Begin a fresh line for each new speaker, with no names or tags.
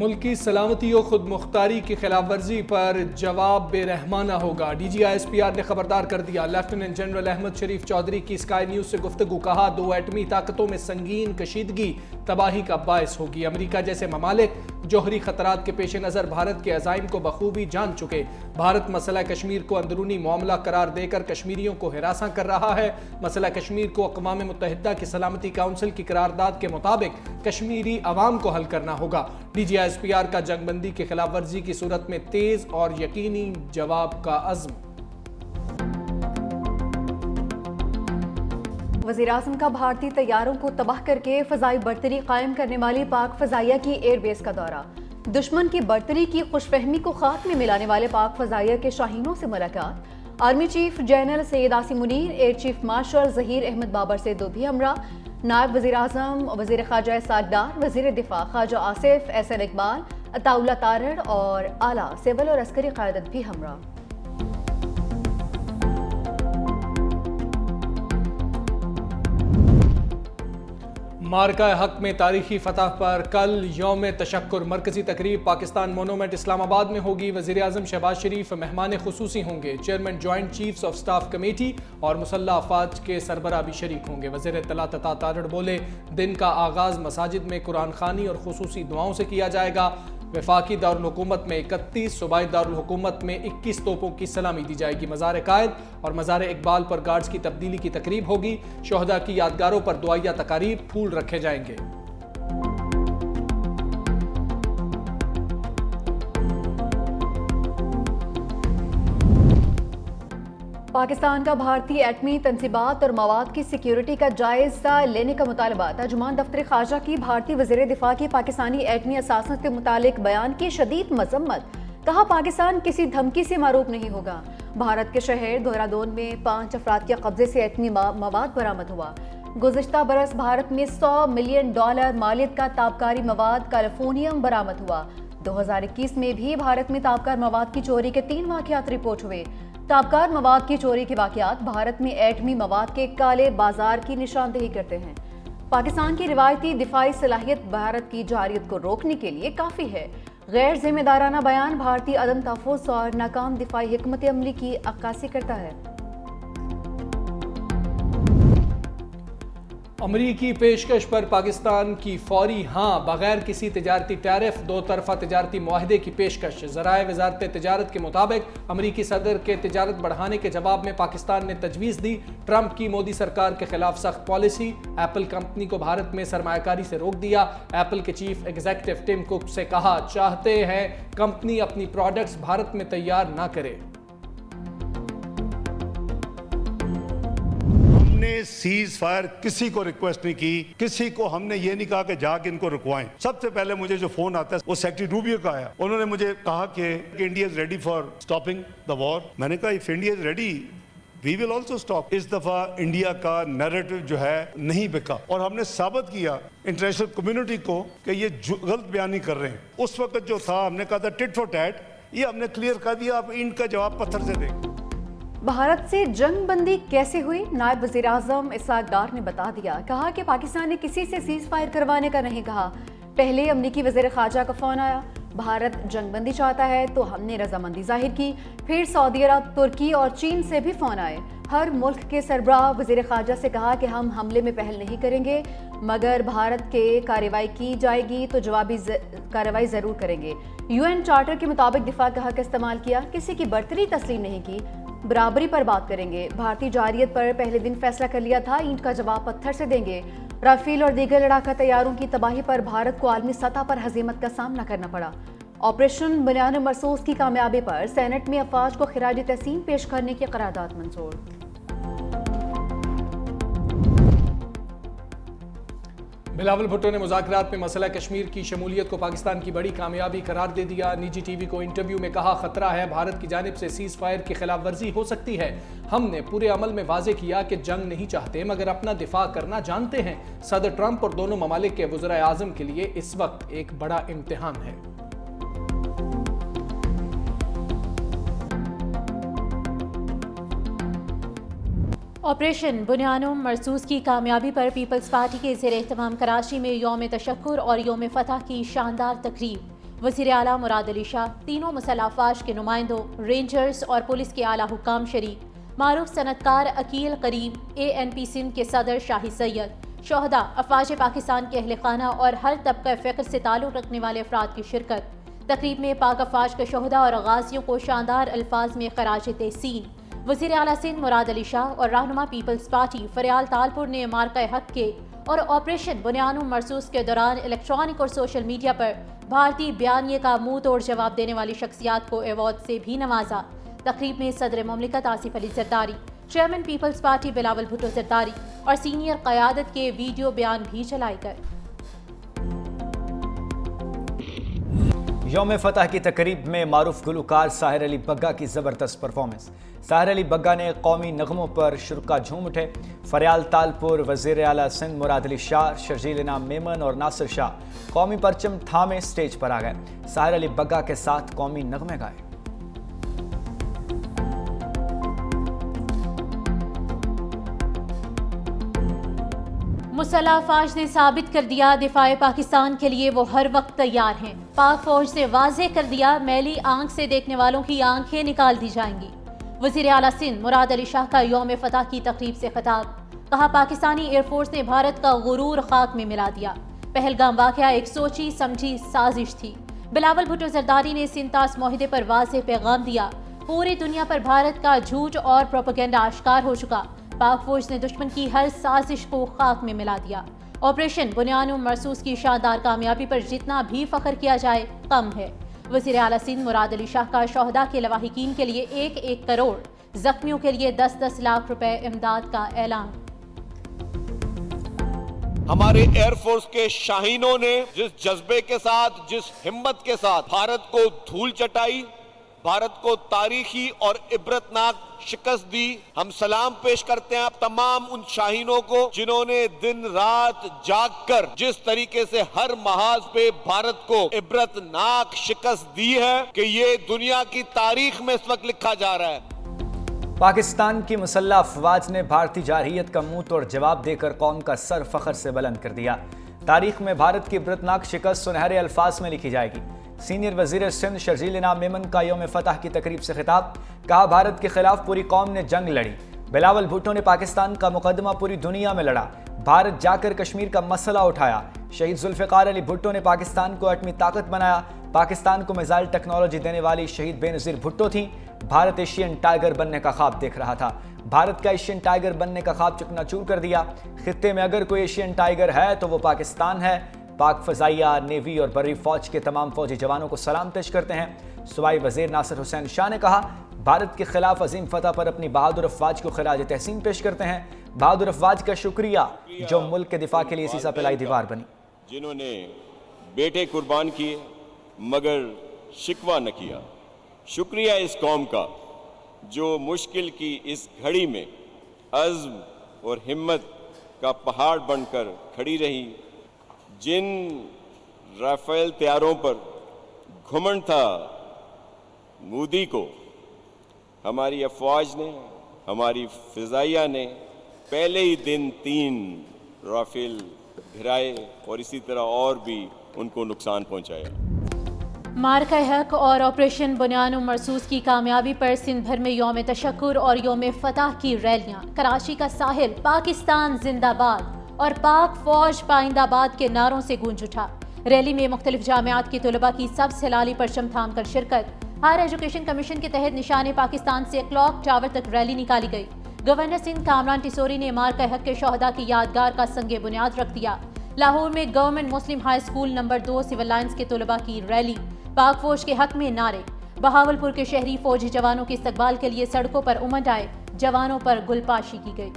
ملکی سلامتی و خود مختاری کی خلاف ورزی پر جواب بے رحمانہ ہوگا، D G S P R نے خبردار کر دیا۔ لیفٹیننٹ جنرل احمد شریف چودھری کی اسکائی نیوز سے گفتگو، کہا 2 ایٹمی طاقتوں میں سنگین کشیدگی تباہی کا باعث ہوگی۔ امریکہ جیسے ممالک جوہری خطرات کے پیش نظر بھارت کے عزائم کو بخوبی جان چکے۔ بھارت مسئلہ کشمیر کو اندرونی معاملہ قرار دے کر کشمیریوں کو ہراساں کر رہا ہے۔ مسئلہ کشمیر کو اقوام متحدہ کی سلامتی کونسل کی قرارداد کے مطابق کشمیری عوام کو حل کرنا ہوگا۔ D G S P R کا جنگ بندی کی خلاف ورزی کی صورت میں تیز اور یقینی جواب کا عزم۔
وزیراعظم کا بھارتی طیاروں کو تباہ کر کے فضائی برتری قائم کرنے والی پاک فضائیہ کی ایئر بیس کا دورہ، دشمن کی برتری کی خوش فہمی کو خاتمے میں لانے والے پاک فضائیہ کے شاہینوں سے ملاقات، army chief general Syed Asim Munir, air chief marshal Zaheer Ahmed Babar سے بھی ہمراہ، نائب وزیر اعظم وزیر خارجہ اسحاق ڈار، وزیر دفاع خواجہ آصف احسن اقبال، عطا اللہ تارڑ اور اعلیٰ سول اور عسکری قیادت بھی ہمراہ۔
مارکہ حق میں تاریخی فتح پر کل یوم تشکر مرکزی تقریب پاکستان مونومنٹ اسلام آباد میں ہوگی۔ وزیر اعظم شہباز شریف مہمان خصوصی ہوں گے۔ Chairman joint chiefs of staff committee اور مسلح افواج کے سربراہ بھی شریک ہوں گے۔ وزیر اطلاعات عطا تارڑ بولے، دن کا آغاز مساجد میں قرآن خوانی اور خصوصی دعاؤں سے کیا جائے گا۔ وفاقی دارالحکومت میں 31، صوبائی دارالحکومت میں 21 توپوں کی سلامی دی جائے گی۔ مزار قائد اور مزار اقبال پر گارڈز کی تبدیلی کی تقریب ہوگی۔ شہداء کی یادگاروں پر دعائیہ تقاریب، پھول رکھے جائیں گے۔
پاکستان کا بھارتی ایٹمی تنصیبات اور مواد کی سیکیورٹی کا جائزہ لینے کا مطالبہ، ترجمان دفتر خارجہ کی بھارتی وزیر دفاع کی پاکستانی ایٹمی اثاثوں سے متعلق بیان کی شدید مذمت، کہا پاکستان کسی دھمکی سے معروف نہیں ہوگا۔ بھارت کے شہر دہرادون میں 5 افراد کے قبضے سے ایٹمی مواد برآمد ہوا۔ گزشتہ برس بھارت میں $100 ملین مالیت کا تابکاری مواد کیلیفورنیم برآمد ہوا۔ 2021 میں بھی بھارت میں تابکار مواد کی چوری کے 3 واقعات رپورٹ ہوئے۔ تابکار مواد کی چوری کے واقعات بھارت میں ایٹمی مواد کے کالے بازار کی نشاندہی کرتے ہیں۔ پاکستان کی روایتی دفاعی صلاحیت بھارت کی جارحیت کو روکنے کے لیے کافی ہے۔ غیر ذمہ دارانہ بیان بھارتی عدم تحفظ اور ناکام دفاعی حکمت عملی کی عکاسی کرتا ہے۔
امریکی پیشکش پر پاکستان کی فوری ہاں، بغیر کسی تجارتی ٹیرف 2 طرفہ تجارتی معاہدے کی پیشکش۔ ذرائع وزارت تجارت کے مطابق امریکی صدر کے تجارت بڑھانے کے جواب میں پاکستان نے تجویز دی، ٹرمپ کی مودی سرکار کے خلاف سخت پالیسی، ایپل کمپنی کو بھارت میں سرمایہ کاری سے روک دیا۔ ایپل کے چیف ایگزیکٹو ٹم کک سے کہا، چاہتے ہیں کمپنی اپنی پروڈکٹس بھارت میں تیار نہ کرے۔
نے سیز فائر کسی کو ریکویسٹ نہیں کی، کسی کو ہم نے یہ نہیں کہا کہ جا کے ان کو رکوائیں۔ سب سے پہلے مجھے جو فون آتا ہے وہ سیکٹری روبیو کا آیا، انہوں نے مجھے کہا کہ India is ready for stopping the war. میں نے کہا if India is ready we will also stop. اس دفعہ انڈیا کا نیریٹو جو ہے نہیں بکا، اور ہم نے ثابت کیا انٹرنیشنل کمیونٹی کو کہ یہ غلط بیانی کر رہے ہیں۔ اس وقت جو تھا ہم نے کہا تھا ٹٹ فار ٹیٹ، یہ ہم نے کلیئر کر دیا، اب ان کا جواب پتھر سے دیں۔
بھارت سے جنگ بندی کیسے ہوئی، نائب وزیر اعظم اسحاق ڈار نے بتا دیا، کہا کہ پاکستان نے کسی سے سیز فائر کروانے کا نہیں کہا۔ پہلے امریکی وزیر خارجہ کا فون آیا، بھارت جنگ بندی چاہتا ہے تو ہم نے رضامندی ظاہر کی۔ پھر سعودی عرب، ترکی اور چین سے بھی فون آئے۔ ہر ملک کے سربراہ وزیر خارجہ سے کہا کہ ہم حملے میں پہل نہیں کریں گے، مگر بھارت کے کارروائی کی جائے گی تو جوابی کارروائی ضرور کریں گے۔ UN چارٹر کے مطابق دفاع کا حق استعمال کیا، کسی کی برتری تسلیم نہیں کی، برابری پر بات کریں گے۔ بھارتی جارحیت پر پہلے دن فیصلہ کر لیا تھا، اینٹ کا جواب پتھر سے دیں گے۔ رافیل اور دیگر لڑاکا طیاروں کی تباہی پر بھارت کو عالمی سطح پر ہزیمت کا سامنا کرنا پڑا۔ آپریشن بنیان مرصوص کی کامیابی پر سینٹ میں افواج کو خراج تحسین پیش کرنے کی قرارداد منظور۔
بلاول بھٹو نے مذاکرات میں مسئلہ کشمیر کی شمولیت کو پاکستان کی بڑی کامیابی قرار دے دیا۔ نجی ٹی وی کو انٹرویو میں کہا، خطرہ ہے بھارت کی جانب سے سیز فائر کی خلاف ورزی ہو سکتی ہے۔ ہم نے پورے عمل میں واضح کیا کہ جنگ نہیں چاہتے مگر اپنا دفاع کرنا جانتے ہیں۔ صدر ٹرمپ اور دونوں ممالک کے وزرائے اعظم کے لیے اس وقت ایک بڑا امتحان ہے۔
آپریشن بنیان مرصوص کی کامیابی پر پیپلز پارٹی کے زیر اہتمام کراچی میں یوم تشکر اور یوم فتح کی شاندار تقریب۔ وزیر اعلیٰ مراد علی شاہ، تینوں مسلح افواج کے نمائندوں، رینجرز اور پولیس کے اعلیٰ حکام شریک، معروف صنعتکار عقیل قریب، ANP سندھ کے صدر شاہی سید، شہداء، افواج پاکستان کے اہل خانہ اور ہر طبقہ فکر سے تعلق رکھنے والے افراد کی شرکت۔ تقریب میں پاک افواج کے شہداء اور غازیوں کو شاندار الفاظ میں خراج تحسین۔ وزیر اعلیٰ سندھ مراد علی شاہ اور رہنما پیپلز پارٹی فریال تالپور نے مارکہ حق کے اور آپریشن بنیانوں مرسوس کے دوران الیکٹرانک اور سوشل میڈیا پر بھارتی بیانیے کا منہ توڑ جواب دینے والی شخصیات کو ایوارڈ سے بھی نوازا۔ تقریب میں صدر مملکت Asif Ali Zardari, chairman peoples party Bilawal Bhutto Zardari اور سینئر قیادت کے ویڈیو بیان بھی چلائے گئے۔
یوم فتح کی تقریب میں معروف گلوکار ساحر علی بگا کی زبردست پرفارمنس۔ ساحر علی بگا نے قومی نغموں پر شرکا جھوم اٹھے۔ فریال تالپور، وزیر اعلیٰ سندھ مراد علی شاہ، شرجیل انعام میمن اور ناصر شاہ قومی پرچم تھامے سٹیج پر آ گئے۔ ساحر علی بگا کے ساتھ قومی نغمے گائے۔
مسلح افواج نے ثابت کر دیا دفاع پاکستان کے لیے وہ ہر وقت تیار ہیں۔ پاک فوج سے واضح کر دیا میلی آنکھ سے دیکھنے والوں کی آنکھیں نکال دی جائیں گی۔ وزیر اعلیٰ سندھ مراد علی شاہ کا یوم فتح کی تقریب سے خطاب، کہا پاکستانی ایئر فورس نے بھارت کا غرور خاک میں ملا دیا۔ پہلگام واقعہ ایک سوچی سمجھی سازش تھی۔ بلاول بھٹو زرداری نے سنتاس معاہدے پر واضح پیغام دیا، پوری دنیا پر بھارت کا جھوٹ اور پروپیگنڈا آشکار ہو چکا۔ پاک فوج نے دشمن کی ہر سازش کو خاک میں ملا دیا۔ آپریشن بنیانوں مرسوس کی شاندار کامیابی پر جتنا بھی فخر کیا جائے کم ہے۔ وزیر اعلیٰ سندھ مراد علی شاہ کا شہداء کے لواحقین کے لیے 1 کروڑ، زخمیوں کے لیے 10 لاکھ روپے امداد کا اعلان۔
ہمارے ایئر فورس کے شاہینوں نے جس جذبے کے ساتھ، جس ہمت کے ساتھ بھارت کو دھول چٹائی، بھارت کو تاریخی اور عبرتناک شکست دی، ہم سلام پیش کرتے ہیں تمام ان شاہینوں کو جنہوں نے دن رات جاگ کر جس طریقے سے ہر محاذ پہ بھارت کو عبرتناک شکست دی ہے کہ یہ دنیا کی تاریخ میں اس وقت لکھا جا رہا ہے۔
پاکستان کی مسلح افواج نے بھارتی جارحیت کا منہ توڑ جواب دے کر قوم کا سر فخر سے بلند کر دیا۔ تاریخ میں بھارت کی عبرتناک شکست سنہرے الفاظ میں لکھی جائے گی۔ سینئر وزیر سندھ شرجیل انعام میمن کا یوم فتح کی تقریب سے خطاب، کہا بھارت کے خلاف پوری قوم نے جنگ لڑی۔ بلاول بھٹو نے پاکستان کا مقدمہ پوری دنیا میں لڑا، بھارت جا کر کشمیر کا مسئلہ اٹھایا۔ شہید ذوالفقار علی بھٹو نے پاکستان کو ایٹمی طاقت بنایا۔ پاکستان کو میزائل ٹیکنالوجی دینے والی شہید بے نظیر بھٹو تھیں۔ بھارت ایشین ٹائیگر بننے کا خواب دیکھ رہا تھا، بھارت کا ایشین ٹائیگر بننے کا خواب چکنا چور کر دیا۔ خطے میں اگر کوئی ایشین ٹائیگر ہے تو وہ پاکستان ہے۔ پاک فضائیہ، نیوی اور بری فوج کے تمام فوجی جوانوں کو سلام پیش کرتے ہیں۔ صوبائی وزیر ناصر حسین شاہ نے کہا بھارت کے خلاف عظیم فتح پر اپنی بہادر افواج کو خراج تحسین پیش کرتے ہیں۔ بہادر افواج کا شکریہ جو ملک کے دفاع کے لیے سیسا پلائی دیوار بنی،
جنہوں نے بیٹے قربان کیے مگر شکوہ نہ کیا۔ شکریہ اس قوم کا جو مشکل کی اس گھڑی میں عزم اور ہمت کا پہاڑ بن کر کھڑی رہی۔ جن رافیل طیاروں پر گھمنڈ تھا مودی کو، ہماری افواج نے، ہماری فضائیہ نے پہلے ہی دن 3 رافیل گرائے اور اسی طرح اور بھی ان کو نقصان پہنچایا۔
مارکہ حق اور آپریشن بنیانوں مرسوس کی کامیابی پر سندھ بھر میں یوم تشکر اور یوم فتح کی ریلیاں۔ کراچی کا ساحل پاکستان زندہ باد اور پاک فوج پائندہ باد کے نعروں سے گونج اٹھا۔ ریلی میں مختلف جامعات کے طلباء کی سبز ہلالی پرچم تھام کر شرکت۔ ہائر ایجوکیشن کمیشن کے تحت نشان پاکستان سے کلاک ٹاور تک ریلی نکالی گئی۔ گورنر سندھ کامران ٹیسوری نے مارکہ حق کے شہداء کی یادگار کا سنگ بنیاد رکھ دیا۔ لاہور میں government Muslim high school number 2 civil lines کے طلباء کی ریلی، پاک فوج کے حق میں نعرے۔ بہاولپور کے شہری فوجی جوانوں کے استقبال کے لیے سڑکوں پر امڈ آئے، جوانوں پر گل پاشی کی گئی۔